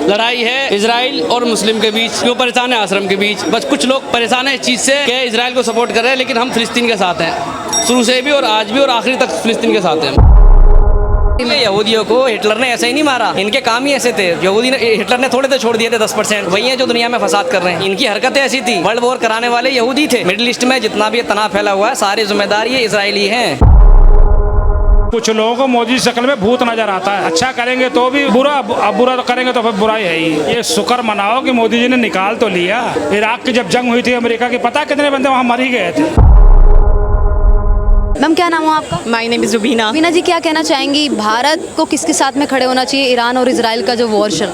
लड़ाई है इजराइल और मुस्लिम के बीच, क्यों परेशान है आश्रम के बीच। बस कुछ लोग परेशान है इस चीज़ से कि इजराइल को सपोर्ट कर रहे हैं, लेकिन हम फिलिस्तीन के साथ हैं शुरू से भी और आज भी और आखिरी तक फिलिस्तीन के साथ हैं। यहूदियों को हिटलर ने ऐसे ही नहीं मारा, इनके काम ही ऐसे थे। यहूदी ने हिटलर ने थोड़े तो छोड़ दिए थे 10%, वही है जो दुनिया में फसाद कर रहे हैं। इनकी हरकतें ऐसी थी, वर्ल्ड वॉर कराने वाले यहूदी थे। मिडिल ईस्ट में जितना भी तनाव फैला हुआ है सारी जिम्मेदार ये इजरायली हैं। कुछ लोगों को मोदी शक्ल में भूत नजर आता है, अच्छा करेंगे तो भी बुरा, अब बुरा करेंगे तो फिर बुरा ही है ही। ये शुक्र मनाओ कि मोदी जी ने निकाल तो लिया। इराक की जब जंग हुई थी अमेरिका की, पता कितने बंदे वहाँ मर ही गए थे। मैम क्या नाम है आपका? My name is Rubina. Meena ji क्या कहना चाहेंगी, भारत को किसके साथ में खड़े होना चाहिए ईरान और इजराइल का जो वॉर चल?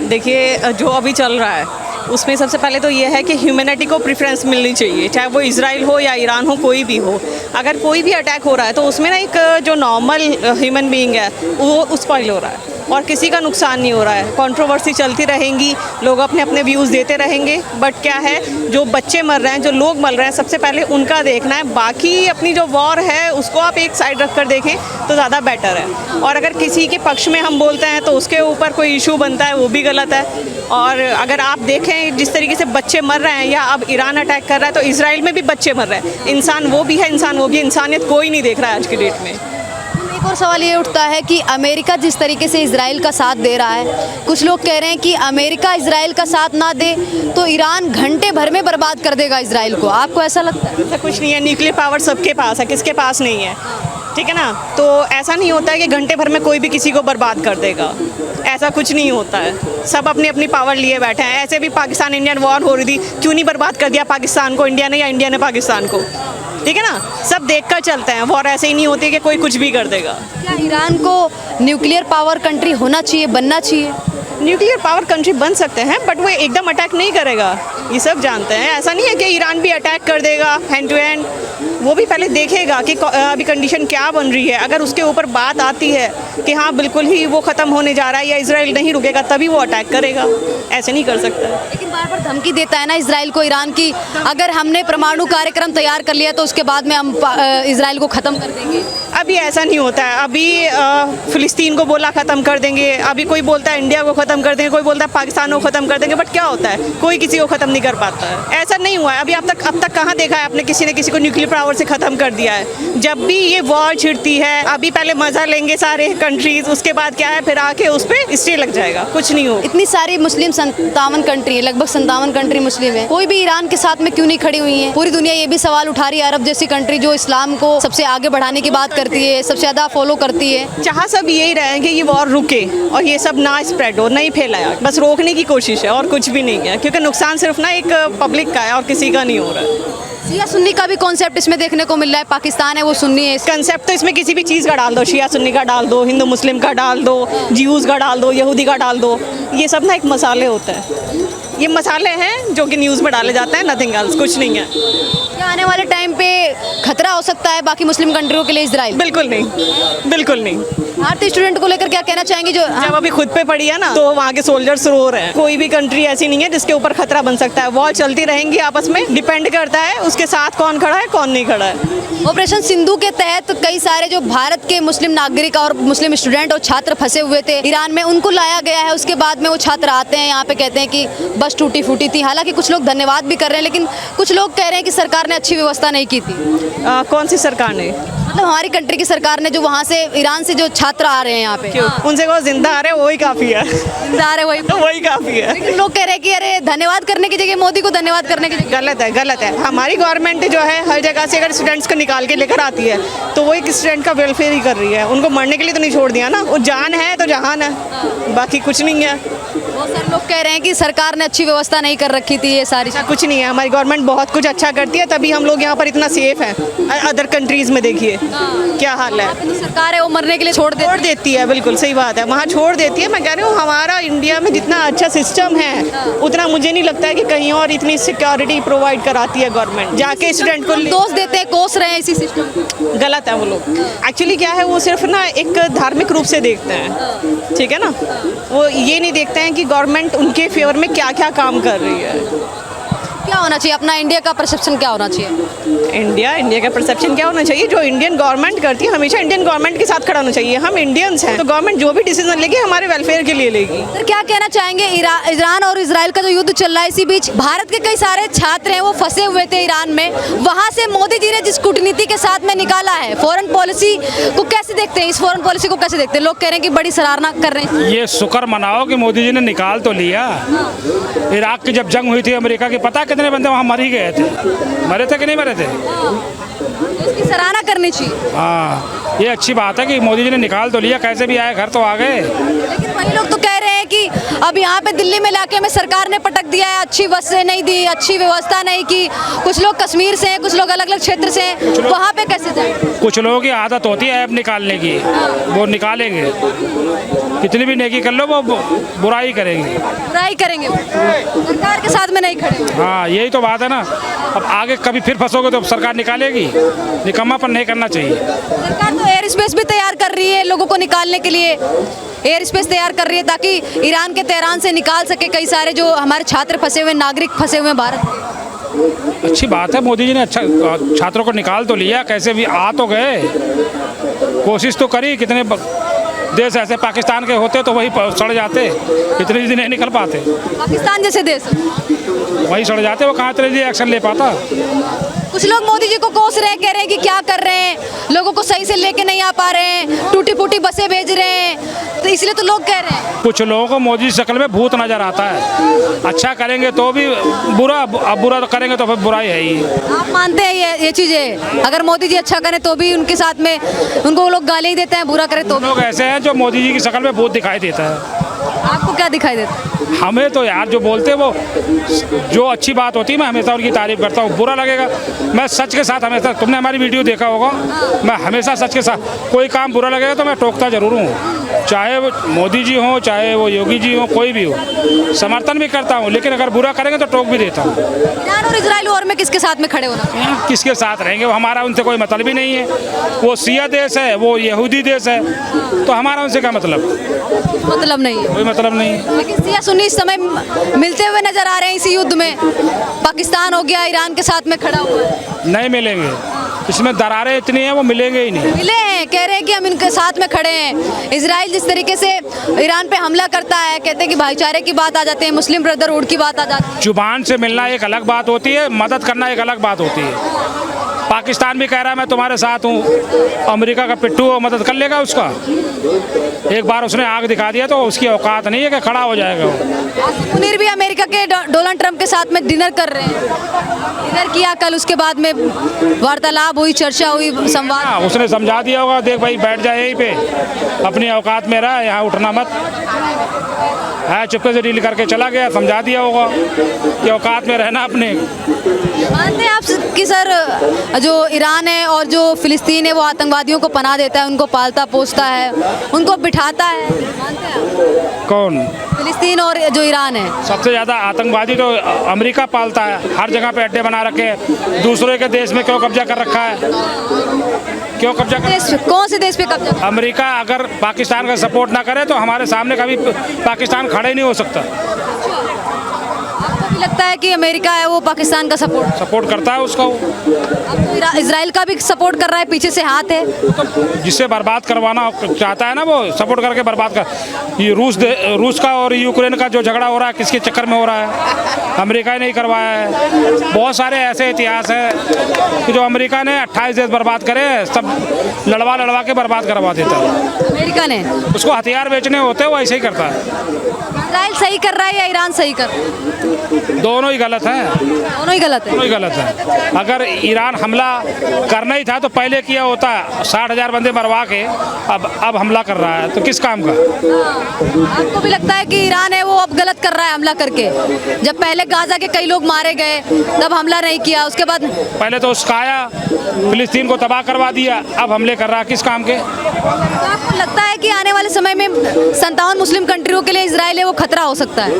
देखिए जो अभी चल रहा है उसमें सबसे पहले तो ये है कि ह्यूमैनिटी को प्रेफरेंस मिलनी चाहिए, चाहे वो इजराइल हो या ईरान हो, कोई भी हो। अगर कोई भी अटैक हो रहा है तो उसमें ना एक जो नॉर्मल ह्यूमन बीइंग है वो उस पर हो रहा है और किसी का नुकसान नहीं हो रहा है। कंट्रोवर्सी चलती रहेंगी, लोग अपने अपने व्यूज़ देते रहेंगे, बट क्या है जो बच्चे मर रहे हैं, जो लोग मर रहे हैं, सबसे पहले उनका देखना है। बाकी अपनी जो वॉर है उसको आप एक साइड रख कर देखें तो ज़्यादा बेटर है। और अगर किसी के पक्ष में हम बोलते हैं तो उसके ऊपर कोई इशू बनता है, वो भी गलत है। और अगर आप देखें जिस तरीके से बच्चे मर रहे हैं, या अब ईरान अटैक कर रहा है तो इसराइल में भी बच्चे मर रहे हैं। इंसान वो भी है, इंसान वो भी, इंसानियत कोई नहीं देख रहा है आज की डेट में। एक और सवाल ये उठता है कि अमेरिका जिस तरीके से इजराइल का साथ दे रहा है, कुछ लोग कह रहे हैं कि अमेरिका इजराइल का साथ ना दे तो ईरान घंटे भर में बर्बाद कर देगा इजराइल को। आपको ऐसा लगता है? ऐसा कुछ नहीं है, न्यूक्लियर पावर सबके पास है, किसके पास नहीं है, ठीक है ना। तो ऐसा नहीं होता है कि घंटे भर में कोई भी किसी को बर्बाद कर देगा, ऐसा कुछ नहीं होता है। सब अपनी अपनी पावर लिए बैठे हैं। ऐसे भी पाकिस्तान इंडियन वॉर हो रही थी, क्यों नहीं बर्बाद कर दिया पाकिस्तान को इंडिया ने, या इंडिया ने पाकिस्तान को, ठीक है ना। सब देखकर चलते हैं, वॉर ऐसे ही नहीं होती कि कोई कुछ भी कर देगा। क्या ईरान को न्यूक्लियर पावर कंट्री होना चाहिए, बनना चाहिए? न्यूक्लियर पावर कंट्री बन सकते हैं बट वो एकदम अटैक नहीं करेगा, ये सब जानते हैं। ऐसा नहीं है कि ईरान भी अटैक कर देगा हैंड टू हैंड, वो भी पहले देखेगा कि अभी कंडीशन क्या बन रही है। अगर उसके ऊपर बात आती है कि हाँ बिल्कुल ही वो ख़त्म होने जा रहा है या इजराइल नहीं रुकेगा, तभी वो अटैक करेगा, ऐसे नहीं कर सकता। लेकिन बार बार धमकी देता है ना इजराइल को ईरान की, अगर हमने परमाणु कार्यक्रम तैयार कर लिया तो उसके बाद में हम इजराइल को ख़त्म कर देंगे। अभी ऐसा नहीं होता है। अभी फिलिस्तीन को बोला ख़त्म कर देंगे, अभी कोई बोलता है इंडिया को ख़त्म कर देंगे, कोई बोलता है पाकिस्तान को ख़त्म कर देंगे, बट क्या होता है, कोई किसी को ख़त्म नहीं कर पाता है। ऐसा नहीं हुआ है अभी अब तक कहाँ देखा है आपने किसी ने किसी को न्यूक्लियर पावर से ख़त्म कर दिया है। जब भी ये वॉर छिड़ती है, अभी पहले मज़ा लेंगे सारे कंट्रीज, उसके बाद क्या है फिर आके उस पर स्टे लग जाएगा, कुछ नहीं हो। इतनी सारी मुस्लिम 57 कंट्री है, लगभग 57 कंट्री मुस्लिम है, कोई भी ईरान के साथ में क्यों नहीं खड़ी हुई है? पूरी दुनिया ये भी सवाल उठा रही है, अरब जैसी कंट्री जो इस्लाम को सबसे आगे बढ़ाने की बात करती है, सबसे ज़्यादा फॉलो करती है। चाह सब यही रहे कि ये वॉर रुके और ये सब ना स्प्रेड हो, नहीं फैलाया, बस रोकने की कोशिश है और कुछ भी नहीं है। क्योंकि नुकसान सिर्फ ना एक पब्लिक का है और किसी का नहीं हो रहा है। शिया सुन्नी का भी कॉन्सेप्ट इसमें देखने को मिल रहा है, पाकिस्तान है वो सुन्नी है। कंसेप्ट तो इसमें किसी भी चीज़ का डाल दो, शिया सुन्नी का डाल दो, हिंदू मुस्लिम का डाल दो, ज्यूज़ का डाल दो, यहूदी का डाल दो, ये सब ना एक मसाले होते हैं। ये मसाले हैं जो कि न्यूज़ में डाले जाते हैं, नथिंग एल्स, कुछ नहीं है। क्या आने वाले टाइम पे खतरा हो सकता है बाकी मुस्लिम कंट्रियों के लिए इजराइल? बिल्कुल नहीं, बिल्कुल नहीं। भारतीय स्टूडेंट को लेकर क्या कहना चाहेंगे जो जब अभी खुद पे पड़ी है ना तो वहाँ के सोल्जर्स रो रहे हैं। कोई भी कंट्री ऐसी नहीं है जिसके ऊपर खतरा बन सकता है। वॉर चलती रहेंगी आपस में, डिपेंड करता है उसके साथ कौन खड़ा है कौन नहीं खड़ा है। ऑपरेशन सिंधु के तहत कई सारे जो भारत के मुस्लिम नागरिक और मुस्लिम स्टूडेंट और छात्र फंसे हुए थे ईरान में, उनको लाया गया है। उसके बाद में वो छात्र आते हैं यहाँ पे, कहते हैं कि बस टूटी फूटी थी। हालांकि कुछ लोग धन्यवाद भी कर रहे हैं, लेकिन कुछ लोग कह रहे हैं कि सरकार ने अच्छी व्यवस्था नहीं की थी। कौन सी सरकार ने? मतलब हमारी कंट्री की सरकार ने, जो वहाँ से ईरान से जो छात्र आ रहे हैं यहाँ पे, उनसे वो जिंदा आ रहे हैं वही काफ़ी है, जिंदा आ रहे वही वही काफ़ी है। लेकिन लोग कह रहे हैं कि अरे धन्यवाद करने की जगह मोदी को धन्यवाद करने की जगह। गलत है, गलत है। हमारी गवर्नमेंट जो है हर जगह से अगर स्टूडेंट्स को निकाल के लेकर आती है तो वो एक स्टूडेंट का वेलफेयर ही कर रही है। उनको मरने के लिए तो नहीं छोड़ दिया ना, वो जान है तो जहान है, बाकी कुछ नहीं है। बहुत सारे लोग कह रहे हैं कि सरकार ने अच्छी व्यवस्था नहीं कर रखी थी, ये सारी ऐसा कुछ नहीं है। हमारी गवर्नमेंट बहुत कुछ अच्छा करती है, तभी हम लोग यहाँ पर इतना सेफ हैं। अदर कंट्रीज़ में देखिए क्या हाल है। सरकार है वो मरने के लिए छोड़ देती है, बिल्कुल सही बात है, वहाँ छोड़ देती है। मैं कह रही हूँ हमारा इंडिया में जितना अच्छा सिस्टम है उतना मुझे नहीं लगता है कि कहीं और इतनी सिक्योरिटी प्रोवाइड कराती है गवर्नमेंट। जाके स्टूडेंट को दोष देते हैं, कोस रहे हैं इसी सिस्टम। गलत है वो लोग। एक्चुअली क्या है, वो सिर्फ ना एक धार्मिक रूप से देखते हैं, ठीक है ना। वो ये नहीं देखते हैं कि गवर्नमेंट उनके फेवर में क्या क्या काम कर रही है। क्या होना चाहिए, अपना इंडिया का परसेप्शन क्या होना चाहिए? इंडिया का परसेप्शन क्या होना चाहिए? जो इंडियन गवर्नमेंट करती है हमेशा इंडियन गवर्नमेंट के साथ खड़ा होना चाहिए। हम इंडियंस हैं तो गवर्नमेंट जो भी डिसीजन लेगी हमारे वेलफेयर के लिए लेगी। सर क्या कहना चाहेंगे, ईरान और इजराइल का जो युद्ध चल रहा है, इसी बीच भारत के कई सारे छात्र हैं वो फंसे हुए थे ईरान में, वहाँ से मोदी जी ने जिस कूटनीति के साथ में निकाला है, फॉरेन पॉलिसी को कैसे देखते हैं? इस फॉरेन पॉलिसी को कैसे देखते हैं? लोग कह रहे हैं कि बड़ी सराहना कर रहे हैं। ये शुक्र मनाओ कि मोदी जी ने निकाल तो लिया। इराक की जब जंग हुई थी अमेरिका की, पता कितने बंदे वहाँ मर ही गए थे? मरे थे कि नहीं मरे थे? इसकी सराहना करनी चाहिए। हाँ, ये अच्छी बात है कि मोदी जी ने निकाल तो लिया, कैसे भी आए घर तो आ गए। लेकिन वही लोग तो कह रहे हैं कि अब यहाँ पे दिल्ली में इलाके में सरकार ने पटक दिया है, अच्छी बसें नहीं दी, अच्छी व्यवस्था नहीं की। कुछ लोग कश्मीर से हैं, कुछ लोग अलग अलग क्षेत्र से हैं, वहाँ पे कैसे जाए? कुछ लोगों की आदत होती है ऐप निकालने की, वो निकालेंगे। कितनी भी नेकी कर लो वो बुराई करेंगे, बुराई करेंगे, सरकार के साथ में नहीं खड़े। हाँ यही तो बात है ना। अब आगे कभी फिर फंसोगे तो सरकार निकालेगी। निकम्मापन नहीं करना चाहिए। सरकार तो एयर स्पेस भी तैयार कर रही है लोगों को निकालने के लिए, एयर स्पेस तैयार कर रही है ताकि ईरान के तेहरान से निकाल सके कई सारे जो हमारे छात्र फंसे हुए, नागरिक फंसे हुए भारत में। अच्छी बात है, मोदी जी ने अच्छा छात्रों को निकाल तो लिया, कैसे भी आ तो गए, कोशिश तो करी। कितने देश ऐसे पाकिस्तान के होते तो वही सड़ जाते, इतने दिन नहीं निकल पाते। पाकिस्तान जैसे देश वही सड़ जाते, वो कहाँ इतने एक्शन ले पाता। कुछ लोग मोदी जी को कोस रहे हैं, कह रहे हैं कि क्या कर रहे हैं, लोगों को सही से लेके नहीं आ पा रहे हैं, टूटी फूटी बसें भेज रहे हैं, तो इसलिए तो लोग कह रहे हैं। कुछ लोगों को मोदी की शक्ल में भूत नजर आता है। अच्छा करेंगे तो भी बुरा, अब बुरा करेंगे तो फिर बुराई है ही। आप मानते हैं ये चीजें? अगर मोदी जी अच्छा करें तो भी उनके साथ में उनको वो लोग गाली देते हैं, बुरा करें तो भी? लोग ऐसे हैं जो मोदी जी की शक्ल में भूत दिखाई देता है। आपको क्या दिखाई देता है? हमें तो यार जो बोलते हैं वो, जो अच्छी बात होती है मैं हमेशा उनकी तारीफ करता हूँ। बुरा लगेगा, मैं सच के साथ हमेशा, तुमने हमारी वीडियो देखा होगा, मैं हमेशा सच के साथ। कोई काम बुरा लगेगा तो मैं टोकता जरूर हूँ, चाहे वो मोदी जी हो, चाहे वो योगी जी हो, कोई भी हो, समर्थन भी करता हूँ। लेकिन अगर बुरा करेंगे तो टोक भी देता हूँ। ईरान और इजराइल वॉर में किसके साथ में खड़े होना? किसके साथ रहेंगे? वो हमारा उनसे कोई मतलब ही नहीं है। वो शिया देश है, वो यहूदी देश है, तो हमारा उनसे क्या मतलब नहीं है, कोई मतलब नहीं। लेकिन शिया सुन्नी इस समय मिलते हुए नजर आ रहे हैं इसी युद्ध में। पाकिस्तान हो गया ईरान के साथ में खड़ा हुआ है। नहीं मिलेंगे, इसमें दरारें इतनी हैं, वो मिलेंगे ही नहीं। मिले हैं, कह रहे हैं कि हम इनके साथ में खड़े हैं। इजराइल जिस तरीके से ईरान पे हमला करता है, कहते हैं कि भाईचारे की बात आ जाती है, मुस्लिम ब्रदरहुड की बात आ जाती है। जुबान से मिलना एक अलग बात होती है, मदद करना एक अलग बात होती है। पाकिस्तान भी कह रहा है मैं तुम्हारे साथ हूँ, अमेरिका का पिट्ठू वो मदद कर लेगा उसका? एक बार उसने आग दिखा दिया तो उसकी औकात नहीं है कि खड़ा हो जाएगा वो। आसिफ मुनीर भी अमेरिका के डोनाल्ड ट्रंप के साथ में डिनर कर रहे हैं, डिनर किया कल, उसके बाद में वार्तालाप हुई, चर्चा हुई, संवाद। हाँ, उसने समझा दिया होगा, देख भाई बैठ जाए यहीं पे, अपनी औकात में रहा, यहाँ उठना मत। है चुपके से डील करके चला गया, समझा दिया होगा कि औकात में रहना अपने। मानते हैं आप कि सर जो ईरान है और जो फिलिस्तीन है वो आतंकवादियों को पनाह देता है, उनको पालता पोसता है, उनको बिठाता है, मानते हैं आप? कौन? फिलिस्तीन और जो ईरान है। सबसे ज़्यादा आतंकवादी तो अमेरिका पालता है, हर जगह पे अड्डे बना रखे हैं। दूसरे के देश में क्यों कब्जा कर रखा है? क्यों कब्जा कर? कौन से देश पे कब्जा? अमेरिका अगर पाकिस्तान का सपोर्ट ना करे तो हमारे सामने कभी पाकिस्तान खड़ा ही नहीं हो सकता। आपको भी लगता है कि अमेरिका है वो पाकिस्तान का सपोर्ट करता है उसका, वो अब तो इजराइल का भी सपोर्ट कर रहा है, पीछे से हाथ है, तो जिससे बर्बाद करवाना चाहता है ना वो सपोर्ट करके बर्बाद कर। ये रूस का और यूक्रेन का जो झगड़ा हो रहा है किसके चक्कर में हो रहा है? अमेरिका ही नहीं करवाया है। बहुत सारे ऐसे इतिहास है कि जो अमेरिका ने 28 देश बर्बाद करे, सब लड़वा के बर्बाद करवा देता है अमेरिका ने। उसको हथियार बेचने होते हैं, वो ऐसे ही करता है। इजराइल सही कर रहा है या ईरान सही कर रहा है? दोनों ही गलत हैं। दोनों ही गलत है। दोनों ही गलत है। अगर ईरान हमला करना ही था तो पहले किया होता, 60,000 बंदे मरवा के, अब हमला कर रहा है तो किस काम का? आपको भी लगता है कि ईरान है वो अब गलत कर रहा है हमला करके? जब पहले गाजा के कई लोग मारे गए तब हमला नहीं किया, उसके बाद पहले तो उसका आया, फिलिस्तीन को तबाह करवा दिया, अब हमले कर रहा है किस काम के? तो आपको लगता है कि आने वाले समय में 57 मुस्लिम कंट्रियों के लिए इजराइल है वो खतरा हो सकता है?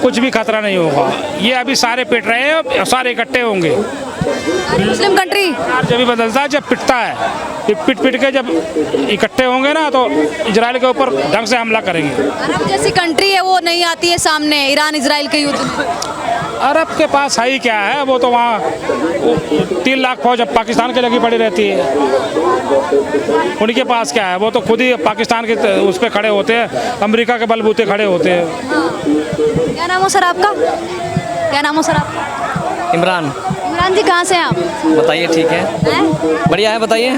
कुछ भी खतरा नहीं होगा। ये अभी सारे पिट रहे हैं, सारे इकट्ठे होंगे। मुस्लिम कंट्री जब भी बदलता है, जब पिटता है, ये पिट के जब इकट्ठे होंगे ना तो इजराइल के ऊपर ढंग से हमला करेंगे। अरब जैसी कंट्री है वो नहीं आती है सामने ईरान इजराइल के युद्ध में। अरब के पास है ही क्या है, वो तो वहाँ 3 लाख फौज अब पाकिस्तान के लगी पड़ी रहती है। उनके पास क्या है, वो तो खुद ही पाकिस्तान के उस पर खड़े होते हैं, अमेरिका के बलबूते खड़े होते हैं। क्या नाम हो सर आपका? क्या नाम हो सर आपका? इमरान। इमरान जी कहाँ से हैं आप? बताइए। ठीक है, हैं? बढ़िया है, बताइए।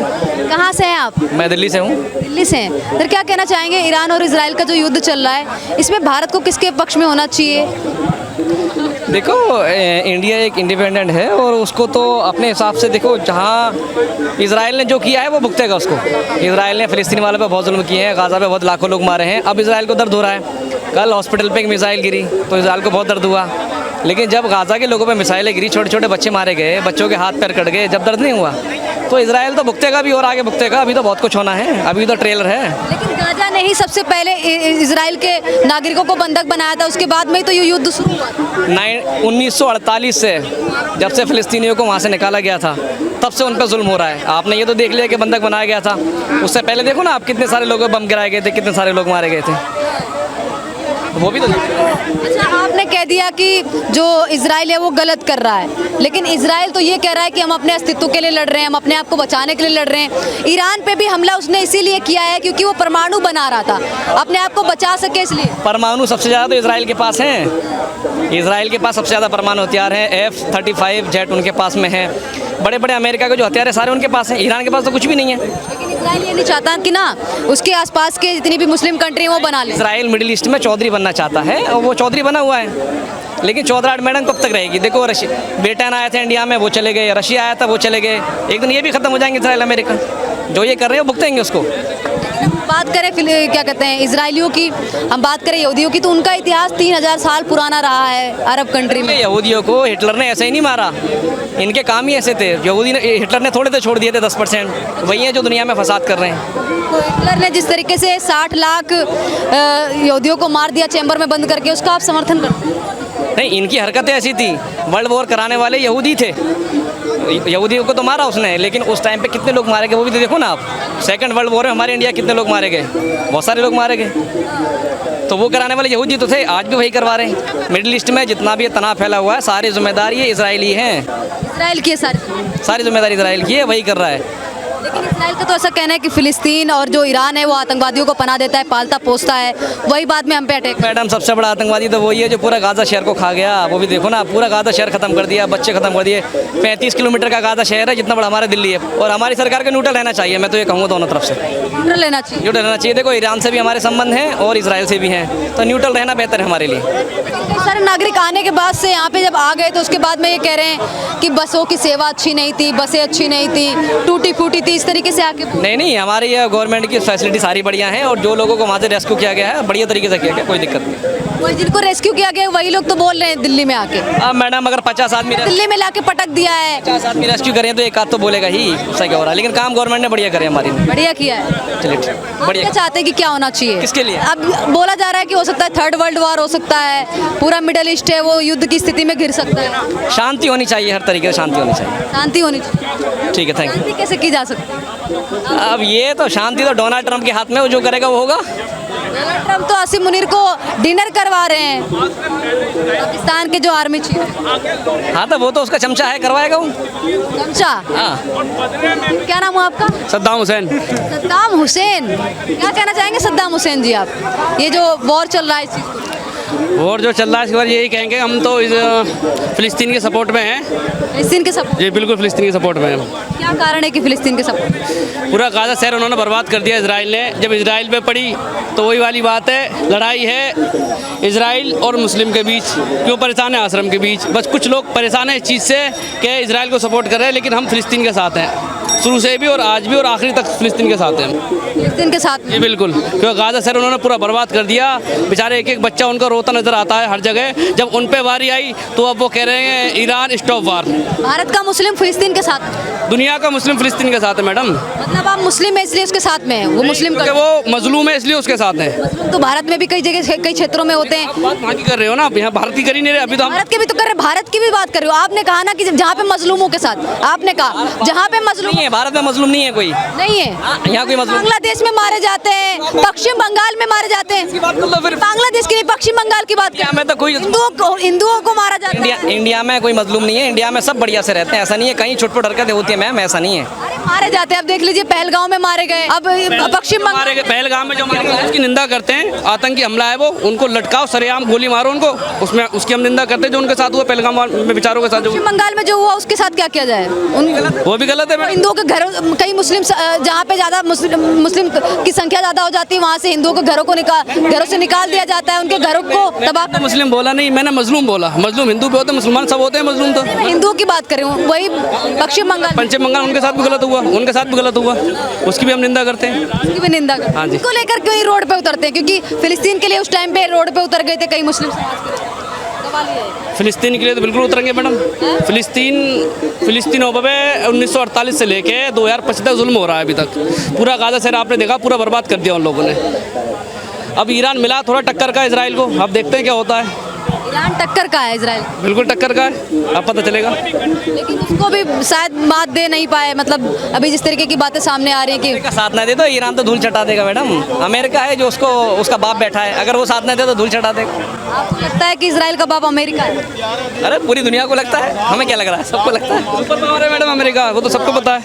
कहाँ से हैं आप? मैं दिल्ली से हूँ। दिल्ली से हैं। सर क्या कहना चाहेंगे, ईरान और इजराइल का जो युद्ध चल रहा है, इसमें भारत को किसके पक्ष में होना चाहिए? देखो, इंडिया एक इंडिपेंडेंट है और उसको तो अपने हिसाब से देखो, जहाँ इजराइल ने जो किया है वो भुगतेगा उसको। इजराइल ने फ़िलिस्तीन वालों पे बहुत जुल्म किए हैं, गाज़ा पे बहुत लाखों लोग मारे हैं। अब इजराइल को दर्द हो रहा है। कल हॉस्पिटल पे एक मिसाइल गिरी तो इजराइल को बहुत दर्द हुआ, लेकिन जब गाज़ा के लोगों पे मिसाइलें गिरी, छोटे छोटे बच्चे मारे गए, बच्चों के हाथ पैर कट गए, जब दर्द नहीं हुआ तो इजराइल तो भुगतेगा भी और आगे भुगतेगा। अभी तो बहुत कुछ होना है, अभी तो ट्रेलर है। लेकिन गाजा ने ही सबसे पहले इजराइल के नागरिकों को बंधक बनाया था, उसके बाद में ही तो ये युद्ध शुरू हुआ था। 1948 से जब से फ़िलिस्तीनियों को वहाँ से निकाला गया था, तब से उन पर जुल्म हो रहा है। आपने ये तो देख लिया कि बंधक बनाया गया था, उससे पहले देखो ना आप, कितने सारे लोगों पर बम गिराए गए थे, कितने सारे लोग मारे गए थे, वो भी तो। अच्छा, आपने कह दिया कि जो इजराइल है वो गलत कर रहा है, लेकिन इजराइल तो ये कह रहा है कि हम अपने अस्तित्व के लिए लड़ रहे हैं, हम अपने आप को बचाने के लिए लड़ रहे हैं। ईरान पे भी हमला उसने इसीलिए किया है क्योंकि वो परमाणु बना रहा था, अपने आप को बचा सके इसलिए। परमाणु सबसे ज़्यादा तो इजराइल के पास हैं। इजराइल के पास सबसे ज़्यादा परमाणु हथियार हैं। F-35 जेट उनके पास में है। बड़े बड़े अमेरिका के जो हथियार है सारे उनके पास हैं। ईरान के पास तो कुछ भी नहीं है। लेकिन इजराइल ये नहीं चाहता कि ना उसके आसपास के जितनी भी मुस्लिम कंट्री वो बना ले। इजराइल मिडिल ईस्ट में चौधरी बनना चाहता है और वो चौधरी बना हुआ है, लेकिन चौधराहट मैडम कब तक रहेगी? देखो, ब्रिटेन आए थे इंडिया में, वो चले गए। रशिया आया था, वो चले गए। एक दिन ये भी खत्म हो जाएंगे इजराइल अमेरिका। जो ये कर रहे हैं वो भुगतेंगे उसको। बात करें क्या कहते हैं इजराइलियों की, हम बात करें यहूदियों की, तो उनका इतिहास 3000 साल पुराना रहा है अरब कंट्री में। यहूदियों को हिटलर ने ऐसे ही नहीं मारा, इनके काम ही ऐसे थे। यहूदी ने, हिटलर ने थोड़े तो छोड़ दिए थे 10%, वही है जो दुनिया में फसाद कर रहे हैं। तो हिटलर ने जिस तरीके से 60 लाख यहूदियों को मार दिया चैम्बर में बंद करके, उसका आप समर्थन करते हैं? नहीं, इनकी हरकतें ऐसी थी। वर्ल्ड वॉर कराने वाले यहूदी थे, यहूदियों को तो मारा उसने, लेकिन उस टाइम पे कितने लोग मारे गए वो भी तो देखो ना आप। सेकंड वर्ल्ड वॉर में हमारे इंडिया कितने लोग मारे गए, बहुत सारे लोग मारे गए। तो वो कराने वाले यहूदी तो थे, आज भी वही करवा रहे हैं। मिडिल ईस्ट में जितना भी तनाव फैला हुआ है, सारी जिम्मेदारी ये इजरायली हैं। इजराइल की सारी जिम्मेदारी इजराइल की है, वही कर रहा है। लेकिन इजराइल का तो ऐसा कहना है कि फिलिस्तीन और जो ईरान है वो आतंकवादियों को पनाह देता है, पालता पोसता है, वही बाद में हम पे अटैक। मैडम, सबसे बड़ा आतंकवादी तो वही है जो पूरा गाज़ा शहर को खा गया। वो भी देखो ना, पूरा गाज़ा शहर खत्म कर दिया, बच्चे खत्म कर दिए। 35 किलोमीटर का गाज़ा शहर है, जितना बड़ा हमारा दिल्ली है। और हमारी सरकार को न्यूट्रल रहना चाहिए, मैं तो ये कहूँगा दोनों तरफ से न्यूट्रल रहना चाहिए। न्यूट्रल रहना चाहिए। देखो, ईरान से भी हमारे संबंध हैं और इजराइल से भी हैं, तो न्यूट्रल रहना बेहतर है हमारे लिए। कई सारे नागरिक आने के बाद से यहाँ पे जब आ गए तो उसके बाद में ये कह रहे हैं कि बसों की सेवा अच्छी नहीं थी, बसें अच्छी नहीं थी, टूटी फूटी थी, इस तरीके से आके। नहीं, हमारी ये गवर्नमेंट की फैसिलिटी सारी बढ़िया हैं और जो लोगों को वहाँ से रेस्क्यू किया गया है बढ़िया तरीके से किया गया, कोई दिक्कत नहीं। वही जिनको रेस्क्यू किया गया वही लोग तो बोल रहे हैं दिल्ली में आके। अब मैडम, अगर 50 आदमी दिल्ली में लाके पटक दिया है, 50 आदमी रेस्क्यू करें तो एक आध तो बोलेगा ही उससे क्या हो रहा है, लेकिन काम गवर्नमेंट ने बढ़िया करे हमारी। बढ़िया किया है। चलिए ठीक, आप बढ़िया। क्या चाहते हैं कि क्या होना चाहिए? किसके लिए? अब बोला जा रहा है कि हो सकता है 3rd वर्ल्ड वॉर हो सकता है, पूरा मिडिल ईस्ट है वो युद्ध की स्थिति में घिर सकता है। शांति होनी चाहिए, हर तरीके से शांति होनी चाहिए। शांति होनी चाहिए। ठीक है, थैंक शांति कैसे की जा सकती है? यू। अब ये तो शांति तो डोनाल्ड ट्रंप के हाथ में, वो जो करेगा वो होगा। डोनाल्ड ट्रंप तो आसिम मुनीर को डिनर करवा रहे हैं, पाकिस्तान के जो आर्मी चीफ। हाँ, तो वो तो उसका चमचा है, करवाएगा वो चमचा। हाँ। क्या नाम है आपका? सद्दाम हुसैन। सद्दाम हुसैन। क्या कहना चाहेंगे सद्दाम हुसैन जी आप, ये जो वॉर चल रहा है इस चीज़ को? और जो चल रहा है इसके बारे यही कहेंगे, हम तो इस फ़िलिस्तीन के सपोर्ट में हैं। फिलिस्तीन के सपोर्ट? जी बिल्कुल, फ़िलिस्तीन के सपोर्ट में हैं। क्या कारण है कि फिलिस्तीन के सपोर्ट? पूरा गाज़ा शहर उन्होंने बर्बाद कर दिया इसराइल ने। जब इसराइल पे पड़ी तो वही वाली बात है, लड़ाई है इसराइल और मुस्लिम के बीच। क्यों परेशान है आश्रम के बीच? बस कुछ लोग परेशान हैं इस चीज़ से कि इसराइल को सपोर्ट कर रहे हैं, लेकिन हम फ़िलिस्तीन के साथ हैं, शुरू से भी और आज भी और आखिरी तक फ़िलिस्तीन के साथ हैं। फिलिस्तीन के साथ? जी बिल्कुल, क्योंकि गाज़ा शहर उन्होंने पूरा बर्बाद कर दिया। बेचारे एक एक बच्चा उनका रोता नज़र आता है हर जगह। जब उन पे वारी आई तो अब वो कह रहे हैं ईरान स्टॉप वार। भारत का मुस्लिम फिलिस्तीन के साथ? दुनिया का मुस्लिम फिलिस्तीन के साथ है मैडम, मतलब आप मुस्लिम है इसलिए उसके साथ में है, वो मुस्लिम क्योंकि वो मजलूम है इसलिए उसके साथ है। तो भारत में भी कई जगह कई क्षेत्रों में होते हैं। बात वहाँ की कर रहे हो ना, आप यहाँ भारत की कर ही नहीं रहे अभी तो हम। भारत की भी तो कर रहे, भारत की भी बात कर रहे हो। आपने कहा ना कि जहाँ पे मजलूमों के साथ, आपने कहा जहाँ पे मजलूम नहीं है, भारत में मजलूम नहीं है कोई, नहीं है, यहाँ कोई मजलूम। बांग्लादेश में मारे जाते हैं, पश्चिम बंगाल में मारे जाते हैं, बात कर लो फिर। बांग्लादेश की नहीं, पश्चिम बंगाल की बात इंडिया में तो कोई हिंदुओं को मारा जाता इंडिया है। इंडिया में कोई मजलूम नहीं है, इंडिया में सब बढ़िया से रहते हैं, ऐसा नहीं है कहीं छुटपुट हरकतें होती है मैम, ऐसा नहीं है। अरे मारे जाते हैं, अब देख लीजिए पहलगांव में मारे गए, अब पश्चिम बंगाल हमारे पहलगाम में जो मारे गए उसकी निंदा करते हैं, आतंकी हमला है वो, उनको लटकाओ सरेआम गोली मारो उनको, उसमें उसकी हम निंदा करते हैं जो उनके साथ हुआ पहलगाम में बेचारों के साथ जो। पश्चिम बंगाल में जो हुआ उसके साथ क्या किया जाए, वो भी गलत है मैडम। हिंदुओं के घरों, कई मुस्लिम जहाँ पे ज्यादा मुस्लिम की संख्या ज्यादा हो जाती है वहाँ से हिंदुओं के घरों से निकाल दिया जाता है, उनके घरों को तबाह। तो मुस्लिम बोला नहीं, मैंने मजलूम बोला, मजलूम हिंदू भी होते हैं, मुसलमान सब होते हैं मजलूम तो। मैं हिंदुओं की बात कर रही हूँ, वही पश्चिम बंगाल पश्चिम बंगाल उनके साथ भी गलत हुआ, उनके साथ भी गलत हुआ, उसकी भी हम निंदा करते हैं। की भी निंदा करते हैं। हाँ जी। इसको लेकर क्यों ही रोड पे उतरते हैं, क्योंकि फिलिस्तीन के लिए उस टाइम पे रोड पे उतर गए थे कई मुस्लिम समाज के। फिलिस्तीन के लिए तो बिल्कुल उतरेंगे मैडम। फिलिस्तीन हो पे 1948 से लेके 2025 तक जुल्म हो रहा है अभी तक। पूरा गाजा शहर आपने देखा, पूरा बर्बाद कर दिया उन लोगों ने। अब ईरान मिला थोड़ा टक्कर का इजराइल को, अब देखते हैं क्या होता है। ईरान टक्कर का है इजराइल, बिल्कुल टक्कर का है, अब पता चलेगा। लेकिन उसको भी शायद मात दे नहीं पाए, मतलब अभी जिस तरीके की बातें सामने आ रही है कि का साथ ना दे तो ईरान तो धूल चटा देगा मैडम, अमेरिका है जो उसको उसका बाप बैठा है, अगर वो साथ ना दे तो धूल चटा देगा। आपको लगता है कि इजराइल का बाप अमेरिका है? अरे पूरी दुनिया को लगता है, हमें क्या लग रहा है, सबको लगता है। सुपर पावर है मैडम अमेरिका, वो तो सबको पता है,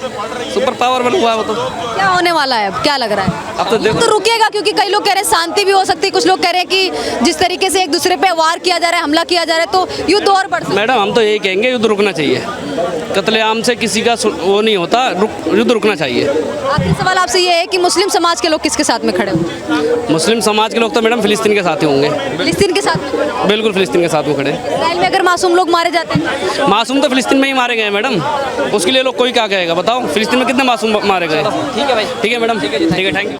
सुपर पावर बना हुआ है वो तो। क्या होने वाला है, अब क्या लग रहा है? अब तो देखो, तो रुकेगा, क्योंकि कई लोग कह रहे हैं शांति भी हो सकती है, कुछ लोग कह रहे हैं कि जिस तरीके से एक दूसरे पे वार किया जा रहा है, हमला किया जा रहा है, तो युद्ध और बढ़ सकता है। मैडम हम तो यही कहेंगे युद्ध रुकना चाहिए, कत्लेआम से किसी का वो नहीं होता, युद्ध रुकना चाहिए। आखिरी सवाल आपसे ये है कि मुस्लिम समाज के लोग किसके साथ में खड़े होंगे? मुस्लिम समाज के लोग तो मैडम फिलिस्तीन के साथ ही होंगे, फिलिस्तीन के साथ में? बिल्कुल फिलिस्तीन के साथ में खड़े। इजराइल में अगर मासूम लोग मारे जाते हैं, मासूम तो फिलिस्तीन में ही मारे गए मैडम, उसके लिए लोग कोई क्या कहेगा बताओ, फिलिस्तीन में कितने मासूम मारे गए। ठीक है भाई, ठीक है मैडम, ठीक है, थैंक यू।